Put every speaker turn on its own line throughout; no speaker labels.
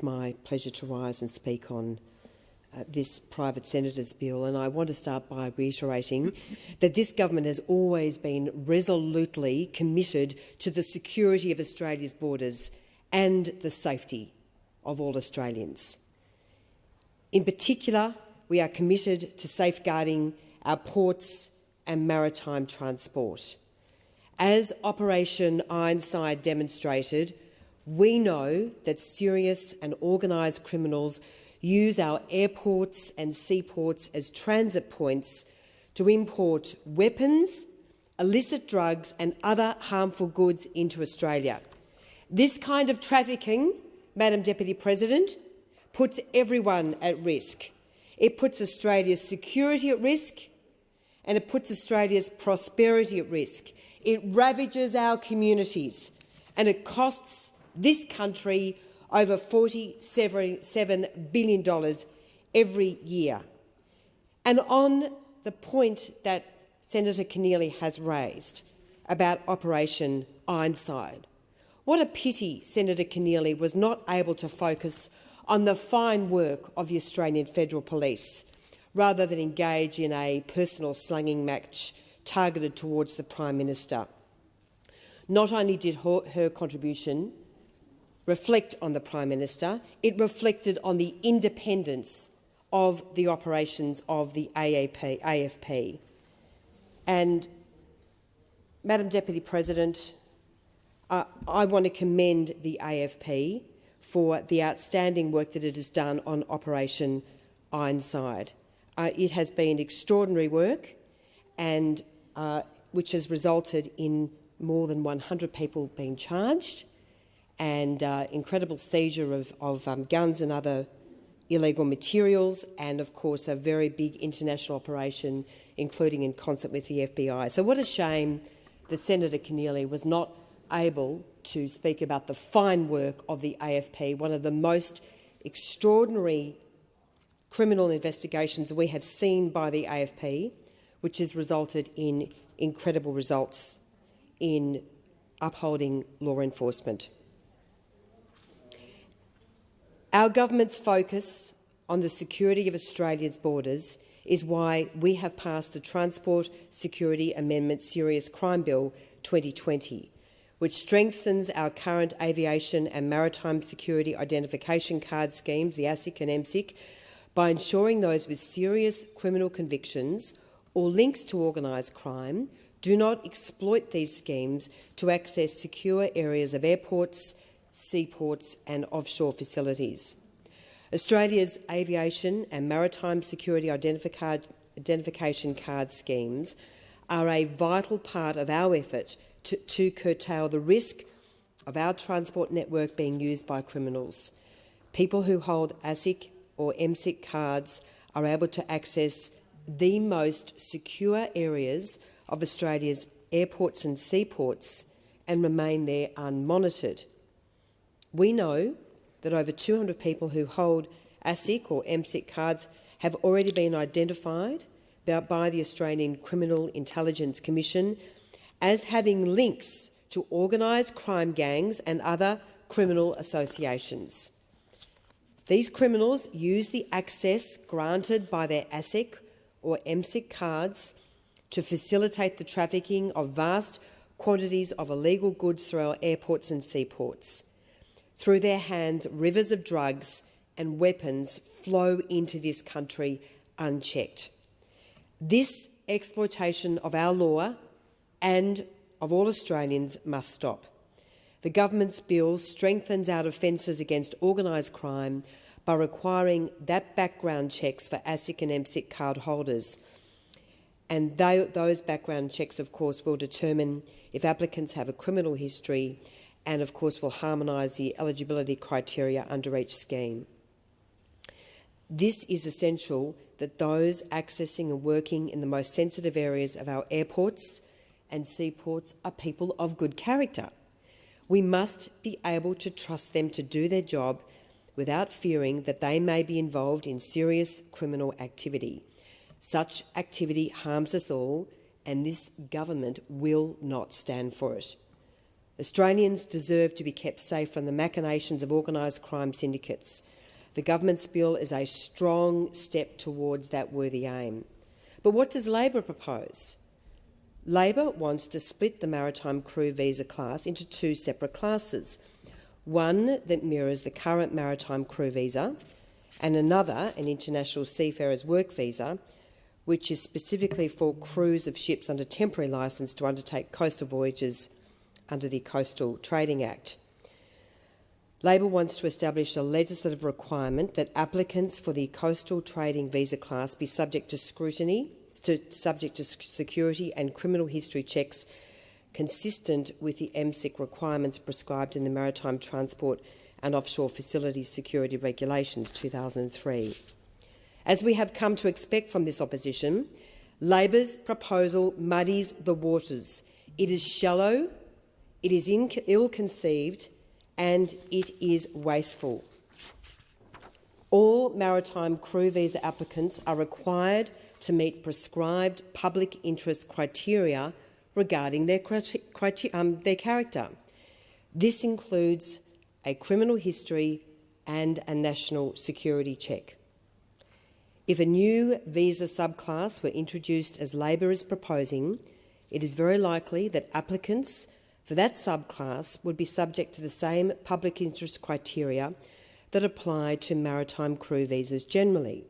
My pleasure to rise and speak on this private senator's bill, and I want to start by reiterating that this government has always been resolutely committed to the security of Australia's borders and the safety of all Australians. In particular, we are committed to safeguarding our ports and maritime transport. As Operation Ironside demonstrated, we know that serious and organised criminals use our airports and seaports as transit points to import weapons, illicit drugs and other harmful goods into Australia. This kind of trafficking, Madam Deputy President, puts everyone at risk. It puts Australia's security at risk and it puts Australia's prosperity at risk. It ravages our communities and it costs this country over $47 billion every year. And on the point that Senator Keneally has raised about Operation Ironside, what a pity Senator Keneally was not able to focus on the fine work of the Australian Federal Police rather than engage in a personal slanging match targeted towards the Prime Minister. Not only did her contribution reflect on the Prime Minister, it reflected on the independence of the operations of the AFP. And, Madam Deputy President, I want to commend the AFP for the outstanding work that it has done on Operation Ironside. It has been extraordinary work, and which has resulted in more than 100 people being charged, and incredible seizure of guns and other illegal materials, and of course a very big international operation, including in concert with the FBI. So what a shame that Senator Keneally was not able to speak about the fine work of the AFP, one of the most extraordinary criminal investigations we have seen by the AFP, which has resulted in incredible results in upholding law enforcement. Our government's focus on the security of Australia's borders is why we have passed the Transport Security Amendment Serious Crime Bill 2020, which strengthens our current aviation and maritime security identification card schemes, the ASIC and MSIC, by ensuring those with serious criminal convictions or links to organised crime do not exploit these schemes to access secure areas of airports, seaports and offshore facilities. Australia's aviation and maritime security identification card schemes are a vital part of our effort to curtail the risk of our transport network being used by criminals. People who hold ASIC or MSIC cards are able to access the most secure areas of Australia's airports and seaports and remain there unmonitored. We know that over 200 people who hold ASIC or MSIC cards have already been identified by the Australian Criminal Intelligence Commission as having links to organised crime gangs and other criminal associations. These criminals use the access granted by their ASIC or MSIC cards to facilitate the trafficking of vast quantities of illegal goods through our airports and seaports. Through their hands, rivers of drugs and weapons flow into this country unchecked. This exploitation of our law and of all Australians must stop. The government's bill strengthens our defences against organised crime by requiring that background checks for ASIC and MSIC card holders. And those background checks, of course, will determine if applicants have a criminal history and, of course, will harmonise the eligibility criteria under each scheme. This is essential that those accessing and working in the most sensitive areas of our airports and seaports are people of good character. We must be able to trust them to do their job without fearing that they may be involved in serious criminal activity. Such activity harms us all, and this government will not stand for it. Australians deserve to be kept safe from the machinations of organised crime syndicates. The government's bill is a strong step towards that worthy aim. But what does Labor propose? Labor wants to split the maritime crew visa class into two separate classes, one that mirrors the current maritime crew visa and another, an international seafarer's work visa, which is specifically for crews of ships under temporary licence to undertake coastal voyages under the Coastal Trading Act. Labor wants to establish a legislative requirement that applicants for the coastal trading visa class be subject to scrutiny, subject to security and criminal history checks consistent with the MSIC requirements prescribed in the Maritime Transport and Offshore Facilities Security Regulations 2003. As we have come to expect from this opposition, Labor's proposal muddies the waters. It is shallow, it is ill-conceived, and it is wasteful. All maritime crew visa applicants are required to meet prescribed public interest criteria regarding their character. This includes a criminal history and a national security check. If a new visa subclass were introduced as Labor is proposing, it is very likely that applicants for that subclass would be subject to the same public interest criteria that apply to maritime crew visas generally.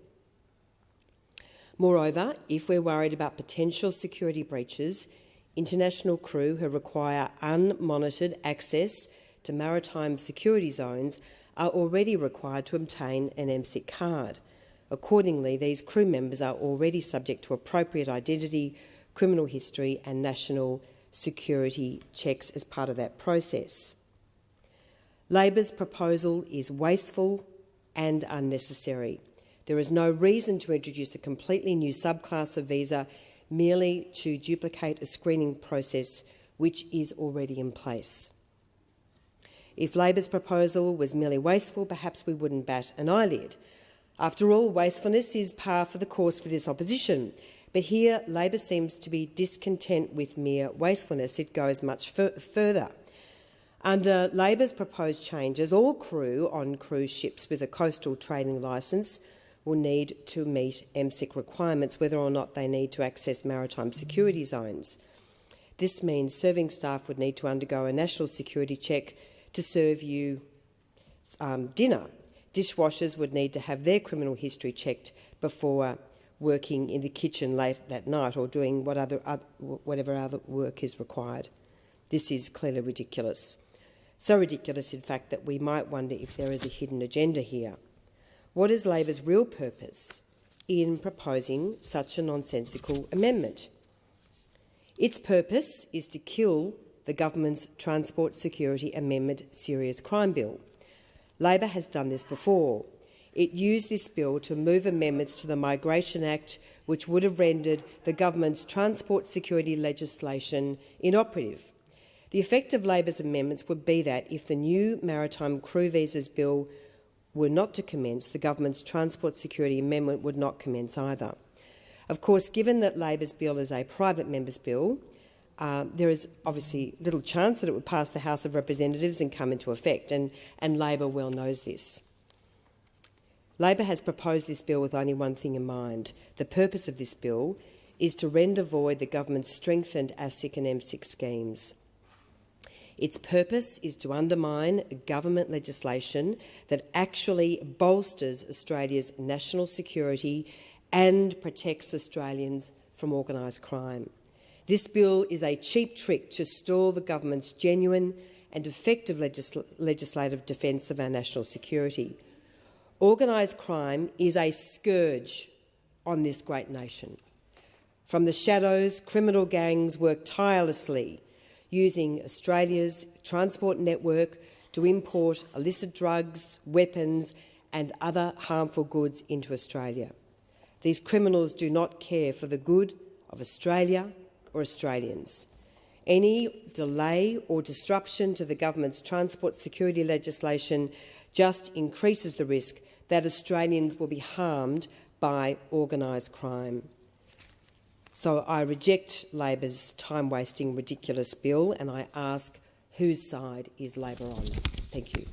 Moreover, if we're worried about potential security breaches, international crew who require unmonitored access to maritime security zones are already required to obtain an MSIC card. Accordingly, these crew members are already subject to appropriate identity, criminal history and national security checks as part of that process. Labor's proposal is wasteful and unnecessary. There is no reason to introduce a completely new subclass of visa merely to duplicate a screening process which is already in place. If Labor's proposal was merely wasteful, perhaps we wouldn't bat an eyelid. After all, wastefulness is par for the course for this opposition. But here, Labor seems to be discontent with mere wastefulness. It goes much further. Under Labor's proposed changes, all crew on cruise ships with a coastal trading licence will need to meet MSIC requirements, whether or not they need to access maritime security zones. This means serving staff would need to undergo a national security check to serve you dinner. Dishwashers would need to have their criminal history checked before working in the kitchen late that night or doing whatever other work is required. This is clearly ridiculous. So ridiculous, in fact, that we might wonder if there is a hidden agenda here. What is Labor's real purpose in proposing such a nonsensical amendment? Its purpose is to kill the government's Transport Security Amendment Serious Crime Bill. Labor has done this before. It used this bill to move amendments to the Migration Act which would have rendered the government's transport security legislation inoperative. The effect of Labor's amendments would be that if the new Maritime Crew Visas Bill were not to commence, the government's Transport Security Amendment would not commence either. Of course, given that Labor's bill is a private member's bill, there is obviously little chance that it would pass the House of Representatives and come into effect, and Labor well knows this. Labor has proposed this bill with only one thing in mind. The purpose of this bill is to render void the government's strengthened ASIC and MSIC schemes. Its purpose is to undermine government legislation that actually bolsters Australia's national security and protects Australians from organised crime. This bill is a cheap trick to stall the government's genuine and effective legislative defence of our national security. Organised crime is a scourge on this great nation. From the shadows, criminal gangs work tirelessly, using Australia's transport network to import illicit drugs, weapons and other harmful goods into Australia. These criminals do not care for the good of Australia or Australians. Any delay or disruption to the government's transport security legislation just increases the risk that Australians will be harmed by organised crime. So I reject Labor's time-wasting, ridiculous bill, and I ask Whose side is Labor on? Thank you.